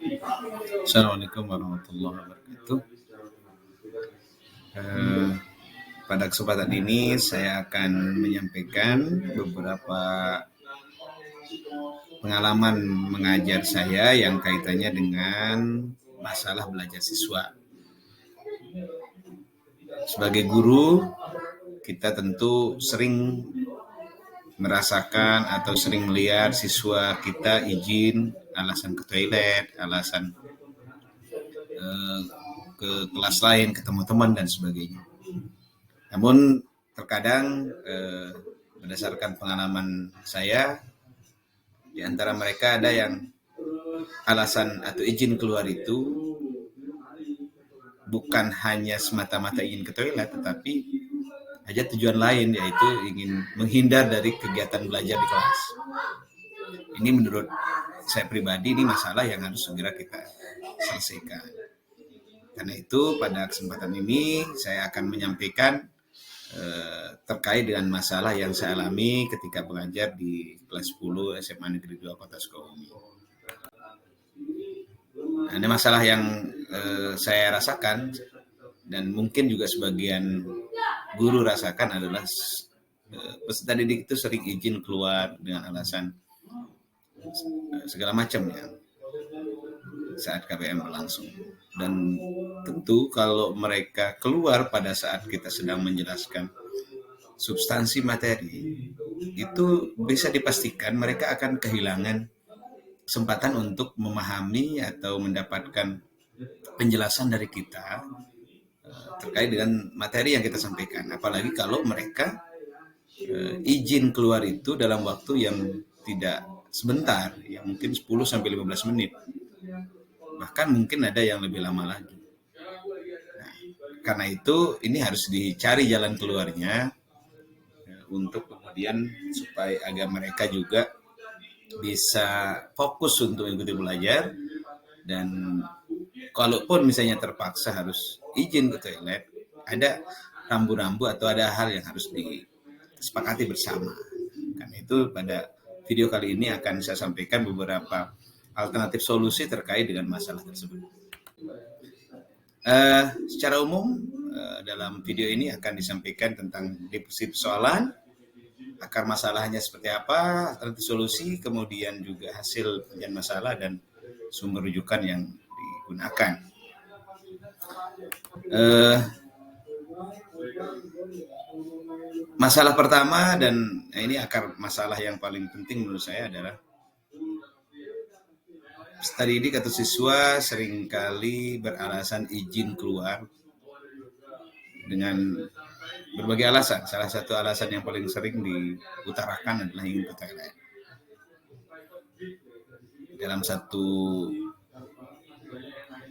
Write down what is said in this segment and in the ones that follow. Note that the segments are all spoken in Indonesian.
Assalamualaikum warahmatullahi wabarakatuh. Eh, Pada kesempatan ini saya akan menyampaikan beberapa pengalaman mengajar saya yang kaitannya dengan masalah belajar siswa. Sebagai guru, kita tentu sering merasakan atau sering melihat siswa kita izin alasan ke toilet, alasan eh, ke kelas lain, ketemu teman dan sebagainya. Namun terkadang berdasarkan pengalaman saya, di antara mereka ada yang alasan atau izin keluar itu bukan hanya semata-mata ingin ke toilet, tetapi ada tujuan lain, yaitu ingin menghindar dari kegiatan belajar di kelas. Ini menurut saya pribadi ini masalah yang harus segera kita selesaikan. Karena itu pada kesempatan ini saya akan menyampaikan terkait dengan masalah yang saya alami ketika mengajar di kelas 10 SMA Negeri 2 Kota Sukabumi. Nah, ini masalah yang saya rasakan dan mungkin juga sebagian guru rasakan adalah peserta didik itu sering izin keluar dengan alasan segala macam ya saat KBM berlangsung. Dan tentu kalau mereka keluar pada saat kita sedang menjelaskan substansi materi, itu bisa dipastikan mereka akan kehilangan kesempatan untuk memahami atau mendapatkan penjelasan dari kita terkait dengan materi yang kita sampaikan. Apalagi kalau mereka izin keluar itu dalam waktu yang tidak sebentar, yang mungkin 10 sampai 15 menit. Bahkan mungkin ada yang lebih lama lagi. Nah, karena itu ini harus dicari jalan keluarnya untuk kemudian supaya agar mereka juga bisa fokus untuk mengikuti belajar, dan kalaupun misalnya terpaksa harus izin ke toilet, ada rambu-rambu atau ada hal yang harus disepakati bersama. Karena itu pada video kali ini akan saya sampaikan beberapa alternatif solusi terkait dengan masalah tersebut. Secara umum dalam video ini akan disampaikan tentang definisi persoalan, akar masalahnya seperti apa, alternatif solusi, kemudian juga hasil penjelasan masalah dan sumber rujukan yang digunakan. Masalah pertama, dan ini akar masalah yang paling penting menurut saya adalah peserta didik atau siswa seringkali beralasan izin keluar dengan berbagai alasan. Salah satu alasan yang paling sering diutarakan adalah ingin ke toilet. Dalam satu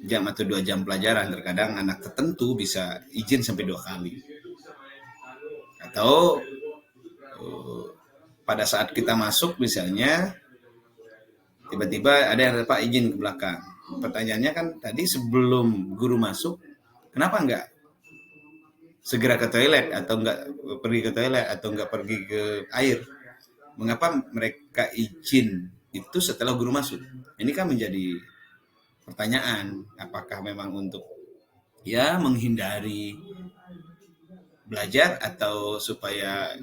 jam atau 2 jam pelajaran, terkadang anak tertentu bisa izin sampai 2 kali. Atau pada saat kita masuk misalnya, tiba-tiba ada yang Pak izin ke belakang. Pertanyaannya kan tadi sebelum guru masuk, kenapa enggak segera ke toilet atau enggak pergi ke toilet atau enggak pergi ke air? Mengapa mereka izin itu setelah guru masuk? Ini kan menjadi pertanyaan, apakah memang untuk ya menghindari belajar atau supaya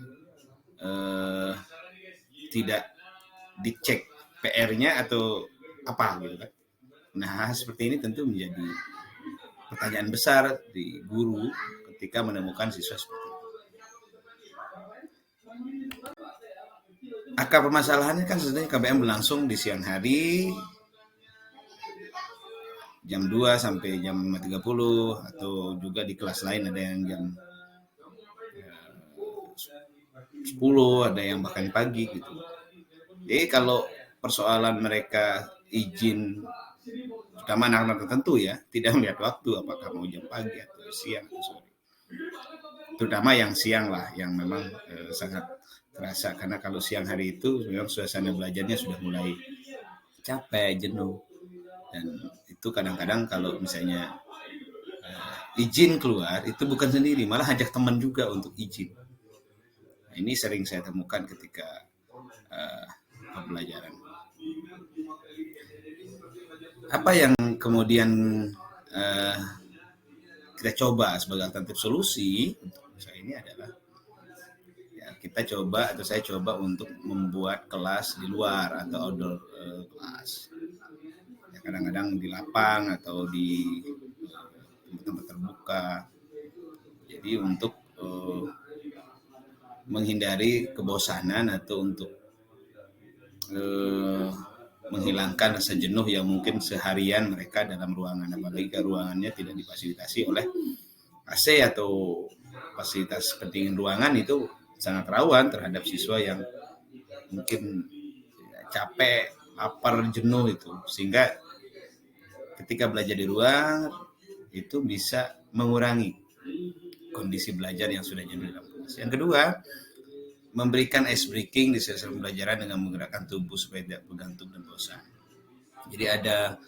tidak dicek PR-nya atau apa gitu kan. Nah, seperti ini tentu menjadi pertanyaan besar di guru ketika menemukan siswa seperti itu. Akar permasalahannya kan sebenarnya KBM berlangsung di siang hari jam 2 sampai jam 5.30, atau juga di kelas lain ada yang jam 10, ada yang bahkan pagi gitu. Jadi kalau persoalan mereka izin, terutama anak-anak tertentu ya, tidak melihat waktu apakah mau jam pagi atau siang atau sore. Terutama yang siang lah, yang memang sangat terasa, karena kalau siang hari itu memang suasana belajarnya sudah mulai capek, jenuh, dan itu kadang-kadang kalau misalnya izin keluar itu bukan sendiri, malah ajak teman juga untuk izin. Nah, ini sering saya temukan ketika pembelajaran. Apa yang kemudian uh, kita coba sebagai alternatif solusi untuk saya ini adalah ya kita coba atau saya coba untuk membuat kelas di luar atau outdoor kelas. Ya, kadang-kadang di lapang atau di tempat terbuka. Jadi untuk menghindari kebosanan atau untuk menghilangkan rasa jenuh yang mungkin seharian mereka dalam ruangan, apalagi ruangannya tidak difasilitasi oleh AC atau fasilitas pendingin ruangan, itu sangat rawan terhadap siswa yang mungkin capek, lapar, jenuh itu, sehingga ketika belajar di luar itu bisa mengurangi kondisi belajar yang sudah jenuh dalam kelas. Yang kedua, memberikan ice breaking di sela-sela pembelajaran dengan menggerakkan tubuh supaya tidak bergantung dan bosan. Jadi ada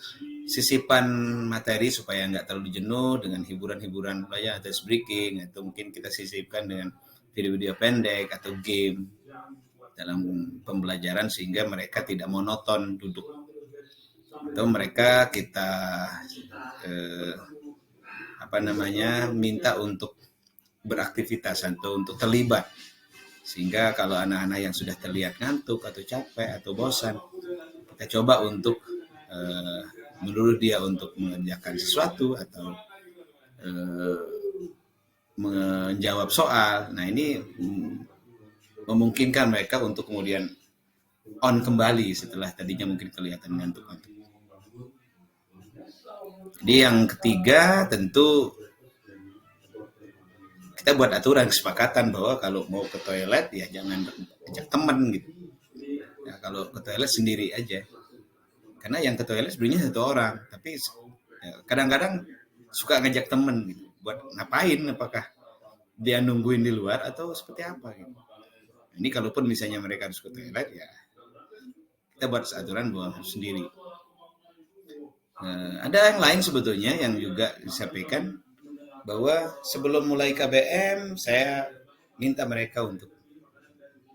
sisipan materi supaya nggak terlalu jenuh dengan hiburan-hiburan belajar atau ice breaking, atau mungkin kita sisipkan dengan video-video pendek atau game dalam pembelajaran sehingga mereka tidak monoton duduk. Atau mereka kita minta untuk beraktivitas atau untuk terlibat, sehingga kalau anak-anak yang sudah terlihat ngantuk atau capek atau bosan, kita coba untuk menyuruh dia untuk mengerjakan sesuatu atau menjawab soal. Nah, ini memungkinkan mereka untuk kemudian on kembali setelah tadinya mungkin kelihatan ngantuk-ngantuk. Jadi yang ketiga, tentu kita buat aturan kesepakatan bahwa kalau mau ke toilet ya jangan ajak teman gitu. Ya, kalau ke toilet sendiri aja. Karena yang ke toilet sebenarnya satu orang, tapi ya, kadang-kadang suka ngajak temen gitu. Buat ngapain? Apakah dia nungguin di luar atau seperti apa gitu. Ini kalaupun misalnya mereka harus ke toilet, ya kita buat aturan bahwa harus sendiri. Ada yang lain sebetulnya yang juga disampaikan, bahwa sebelum mulai KBM saya minta mereka untuk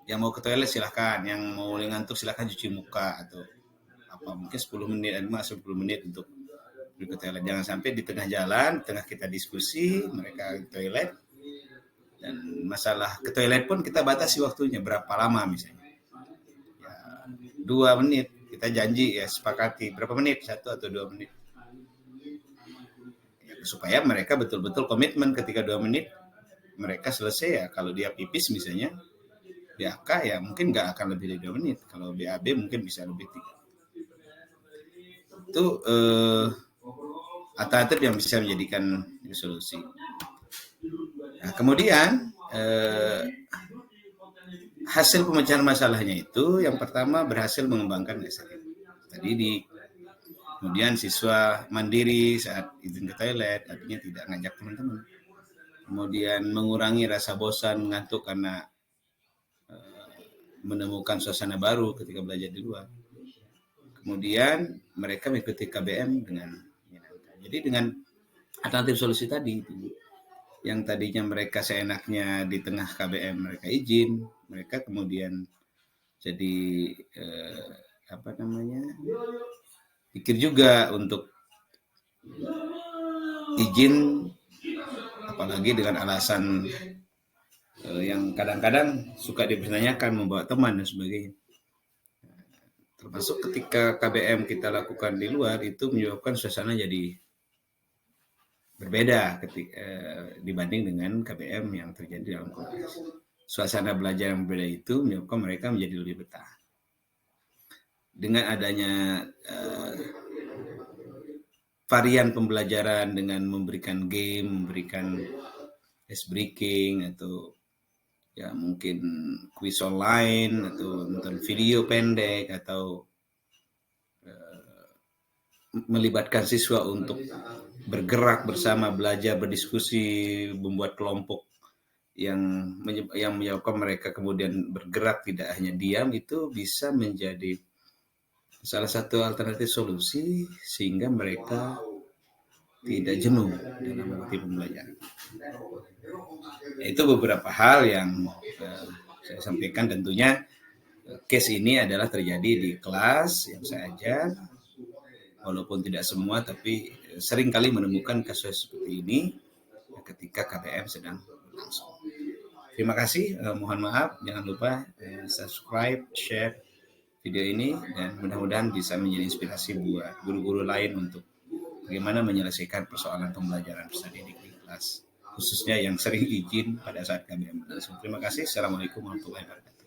yang mau ke toilet silahkan, yang mau ngantuk silahkan cuci muka atau apa, mungkin 10 menit, 10 menit untuk ke toilet. Jangan sampai di tengah jalan, tengah kita diskusi, mereka ke toilet. Dan masalah ke toilet pun kita batasi waktunya, berapa lama misalnya. Ya, 2 menit, kita janji ya sepakati berapa menit, 1 atau 2 menit. Ya, supaya mereka betul-betul komitmen ketika 2 menit mereka selesai. Ya kalau dia pipis misalnya, BAK ya mungkin nggak akan lebih dari 2 menit. Kalau BAB mungkin bisa lebih 3. Itu alternatif yang bisa menjadikan solusi. Nah, kemudian hasil pemecahan masalahnya itu yang pertama berhasil mengembangkan SDM. Kemudian siswa mandiri saat izin ke toilet, artinya tidak ngajak teman-teman. Kemudian mengurangi rasa bosan, ngantuk karena menemukan suasana baru ketika belajar di luar. Kemudian mereka mengikuti KBM dengan menyenangkan. Jadi dengan alternatif solusi tadi, yang tadinya mereka seenaknya di tengah KBM mereka izin, mereka kemudian jadi pikir juga untuk izin, apalagi dengan alasan yang kadang-kadang suka dipertanyakan, membawa teman dan sebagainya. Termasuk ketika KBM kita lakukan di luar, itu menyebabkan suasana jadi berbeda dibanding dengan KBM yang terjadi dalam kelas. Suasana belajar yang berbeda itu menyebabkan mereka menjadi lebih betah. Dengan adanya varian pembelajaran dengan memberikan game, memberikan ice breaking, atau ya mungkin kuis online, atau nonton video pendek, atau melibatkan siswa untuk bergerak bersama, belajar, berdiskusi, membuat kelompok yang menyebabkan mereka kemudian bergerak, tidak hanya diam, itu bisa menjadi salah satu alternatif solusi sehingga mereka tidak jenuh dalam mengikuti pembelajaran. Itu beberapa hal yang saya sampaikan. Tentunya case ini adalah terjadi di kelas yang saya ajar. walaupun tidak semua, tapi sering kali menemukan kasus seperti ini ketika KBM sedang berlangsung. Terima kasih, mohon maaf, jangan lupa subscribe, share video ini, dan mudah-mudahan bisa menjadi inspirasi buat guru-guru lain untuk bagaimana menyelesaikan persoalan pembelajaran peserta didik di kelas, khususnya yang sering izin pada saat KBM berlangsung. Terima kasih. Assalamualaikum warahmatullahi wabarakatuh.